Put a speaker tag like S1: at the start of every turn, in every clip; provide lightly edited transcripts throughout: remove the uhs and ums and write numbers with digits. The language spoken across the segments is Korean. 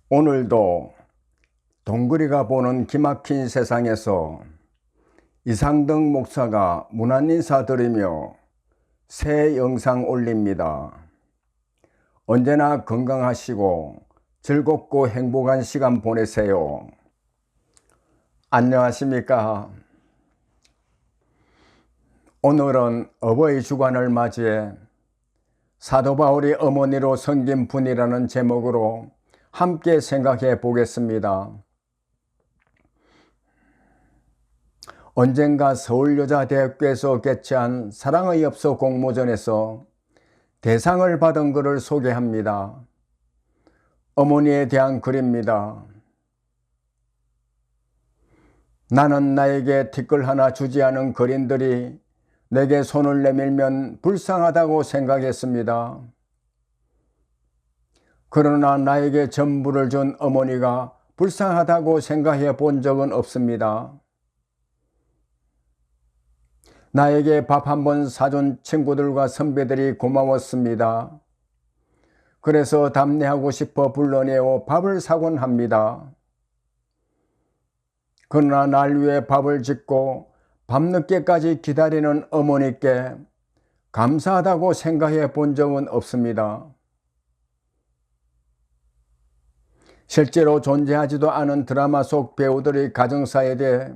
S1: 오늘도 동그리가 보는 기막힌 세상에서 이상덕 목사가 문안 인사드리며 새 영상 올립니다. 언제나 건강하시고 즐겁고 행복한 시간 보내세요. 안녕하십니까? 오늘은 어버이 주간을 맞이해 사도 바울이 어머니로 섬긴 분이라는 제목으로 함께 생각해 보겠습니다. 언젠가 서울여자대학교에서 개최한 사랑의 엽서 공모전에서 대상을 받은 글을 소개합니다. 어머니에 대한 글입니다. 나는 나에게 티끌 하나 주지 않은 거린들이 내게 손을 내밀면 불쌍하다고 생각했습니다. 그러나 나에게 전부를 준 어머니가 불쌍하다고 생각해 본 적은 없습니다. 나에게 밥 한 번 사준 친구들과 선배들이 고마웠습니다. 그래서 답례하고 싶어 불러내어 밥을 사곤 합니다. 그러나 날 위해 밥을 짓고 밤늦게까지 기다리는 어머니께 감사하다고 생각해 본 적은 없습니다. 실제로 존재하지도 않은 드라마 속 배우들의 가정사에 대해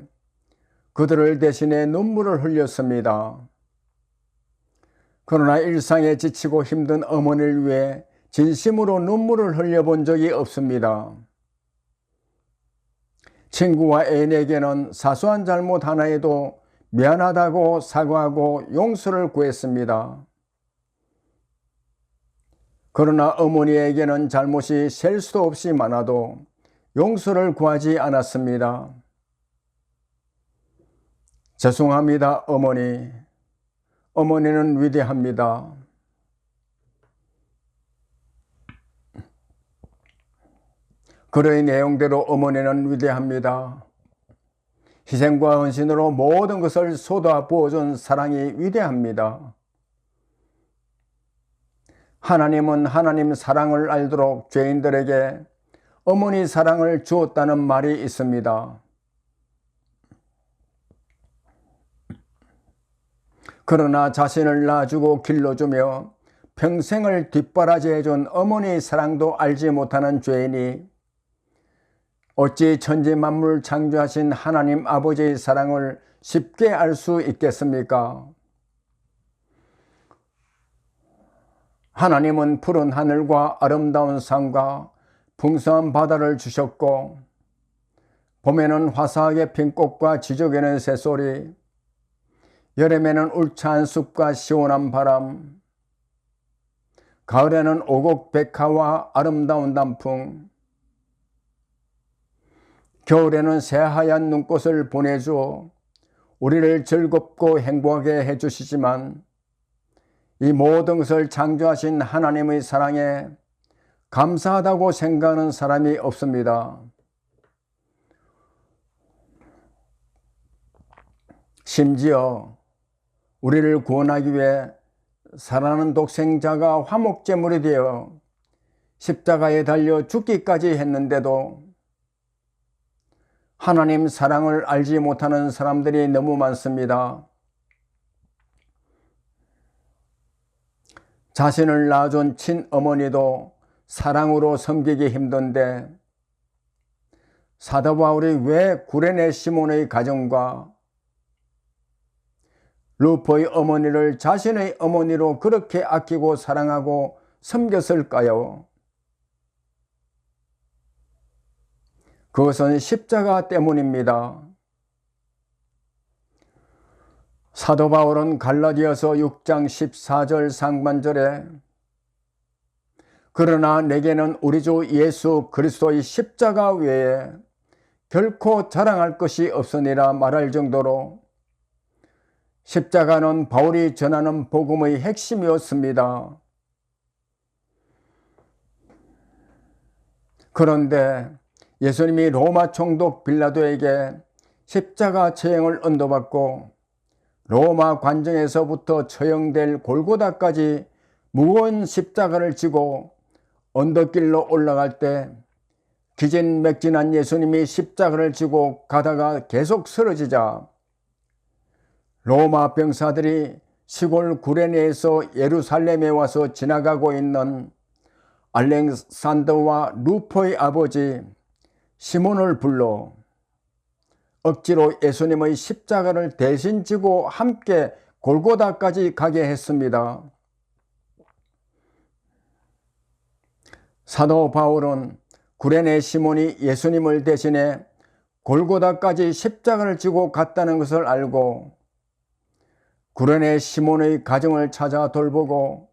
S1: 그들을 대신해 눈물을 흘렸습니다. 그러나 일상에 지치고 힘든 어머니를 위해 진심으로 눈물을 흘려본 적이 없습니다. 친구와 애인에게는 사소한 잘못 하나에도 미안하다고 사과하고 용서를 구했습니다. 그러나 어머니에게는 잘못이 셀 수도 없이 많아도 용서를 구하지 않았습니다. 죄송합니다, 어머니. 어머니는 위대합니다. 글의 내용대로 어머니는 위대합니다. 희생과 헌신으로 모든 것을 쏟아 부어준 사랑이 위대합니다. 하나님은 하나님 사랑을 알도록 죄인들에게 어머니 사랑을 주었다는 말이 있습니다. 그러나 자신을 낳아주고 길러주며 평생을 뒷바라지해준 어머니 사랑도 알지 못하는 죄인이 어찌 천지 만물 창조하신 하나님 아버지의 사랑을 쉽게 알 수 있겠습니까? 하나님은 푸른 하늘과 아름다운 산과 풍성한 바다를 주셨고, 봄에는 화사하게 핀 꽃과 지저귀는 새소리, 여름에는 울창한 숲과 시원한 바람, 가을에는 오곡백화와 아름다운 단풍, 겨울에는 새하얀 눈꽃을 보내주어 우리를 즐겁고 행복하게 해주시지만 이 모든 것을 창조하신 하나님의 사랑에 감사하다고 생각하는 사람이 없습니다. 심지어 우리를 구원하기 위해 사랑하는 독생자가 화목제물이 되어 십자가에 달려 죽기까지 했는데도 하나님 사랑을 알지 못하는 사람들이 너무 많습니다. 자신을 낳아준 친어머니도 사랑으로 섬기기 힘든데 사도 바울이 왜 구레네 시몬의 가정과 루포의 어머니를 자신의 어머니로 그렇게 아끼고 사랑하고 섬겼을까요? 그것은 십자가 때문입니다. 사도 바울은 갈라디아서 6장 14절 상반절에 그러나 내게는 우리 주 예수 그리스도의 십자가 외에 결코 자랑할 것이 없으니라 말할 정도로 십자가는 바울이 전하는 복음의 핵심이었습니다. 그런데 예수님이 로마 총독 빌라도에게 십자가 처형을 언도받고 로마 관정에서부터 처형될 골고다까지 무거운 십자가를 지고 언덕길로 올라갈 때 기진맥진한 예수님이 십자가를 지고 가다가 계속 쓰러지자 로마 병사들이 시골 구레네에서 예루살렘에 와서 지나가고 있는 알렉산더와 루포의 아버지 시몬을 불러 억지로 예수님의 십자가를 대신 지고 함께 골고다까지 가게 했습니다. 사도 바울은 구레네 시몬이 예수님을 대신해 골고다까지 십자가를 지고 갔다는 것을 알고 구레네 시몬의 가정을 찾아 돌보고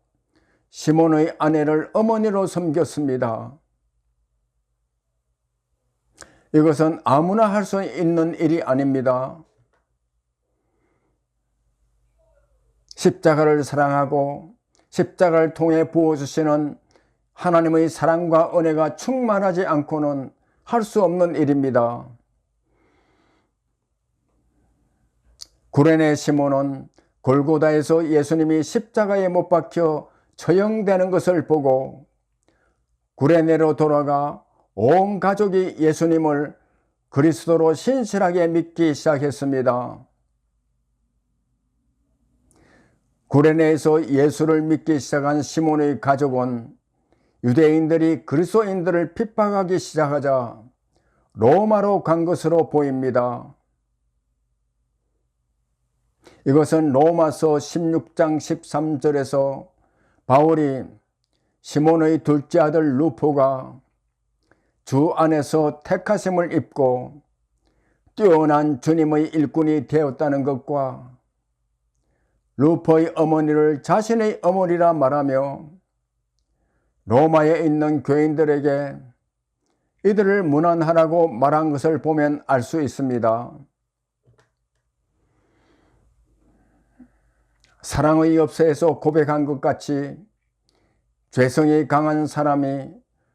S1: 시몬의 아내를 어머니로 섬겼습니다. 이것은 아무나 할 수 있는 일이 아닙니다. 십자가를 사랑하고 십자가를 통해 부어주시는 하나님의 사랑과 은혜가 충만하지 않고는 할 수 없는 일입니다. 구레네 시몬은 골고다에서 예수님이 십자가에 못 박혀 처형되는 것을 보고 구레네로 돌아가 온 가족이 예수님을 그리스도로 신실하게 믿기 시작했습니다. 구레네에서 예수를 믿기 시작한 시몬의 가족은 유대인들이 그리스도인들을 핍박하기 시작하자 로마로 간 것으로 보입니다. 이것은 로마서 16장 13절에서 바울이 시몬의 둘째 아들 루포가 주 안에서 택하심을 입고 뛰어난 주님의 일꾼이 되었다는 것과 루포의 어머니를 자신의 어머니라 말하며 로마에 있는 교인들에게 이들을 문안하라고 말한 것을 보면 알 수 있습니다. 사랑의 엽서에서 고백한 것 같이 죄성이 강한 사람이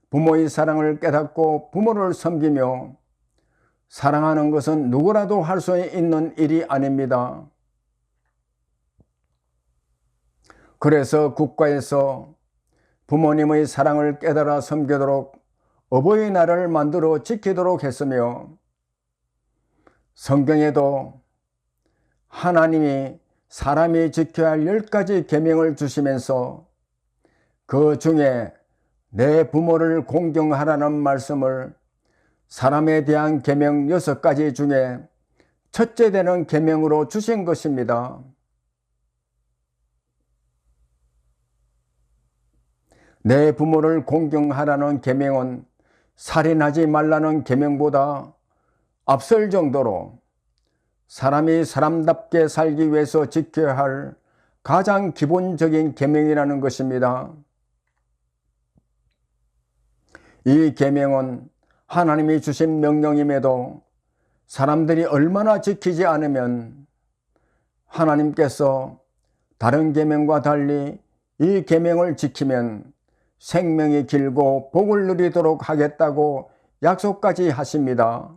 S1: 부모의 사랑을 깨닫고 부모를 섬기며 사랑하는 것은 누구라도 할 수 있는 일이 아닙니다. 그래서 국가에서 부모님의 사랑을 깨달아 섬기도록 어버이날을 만들어 지키도록 했으며 성경에도 하나님이 사람이 지켜야 할 10가지 계명을 주시면서 그 중에 내 부모를 공경하라는 말씀을 사람에 대한 계명 6가지 중에 첫째 되는 계명으로 주신 것입니다. 내 부모를 공경하라는 계명은 살인하지 말라는 계명보다 앞설 정도로 사람이 사람답게 살기 위해서 지켜야 할 가장 기본적인 계명이라는 것입니다. 이 계명은 하나님이 주신 명령임에도 사람들이 얼마나 지키지 않으면 하나님께서 다른 계명과 달리 이 계명을 지키면 생명이 길고 복을 누리도록 하겠다고 약속까지 하십니다.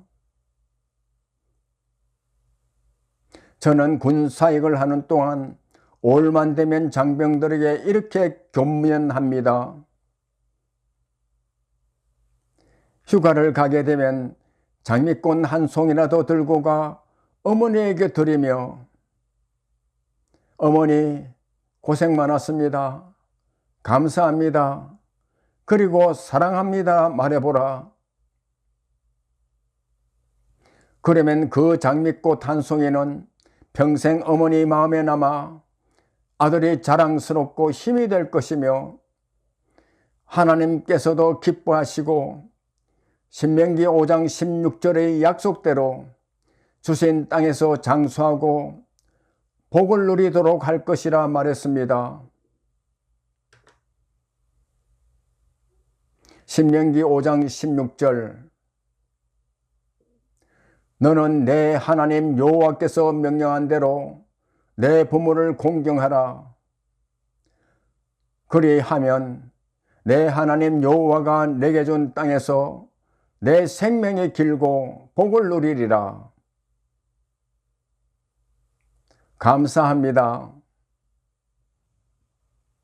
S1: 저는 군 사역을 하는 동안 올만 되면 장병들에게 이렇게 교면합니다. 휴가를 가게 되면 장미꽃 한 송이라도 들고 가 어머니에게 드리며 어머니 고생 많았습니다. 감사합니다. 그리고 사랑합니다 말해보라. 그러면 그 장미꽃 한 송이는 평생 어머니 마음에 남아 아들이 자랑스럽고 힘이 될 것이며 하나님께서도 기뻐하시고 신명기 5장 16절의 약속대로 주신 땅에서 장수하고 복을 누리도록 할 것이라 말했습니다. 신명기 5장 16절 너는 내 하나님 여호와께서 명령한 대로 내 부모를 공경하라. 그리하면 내 하나님 여호와가 내게 준 땅에서 내 생명이 길고 복을 누리리라. 감사합니다.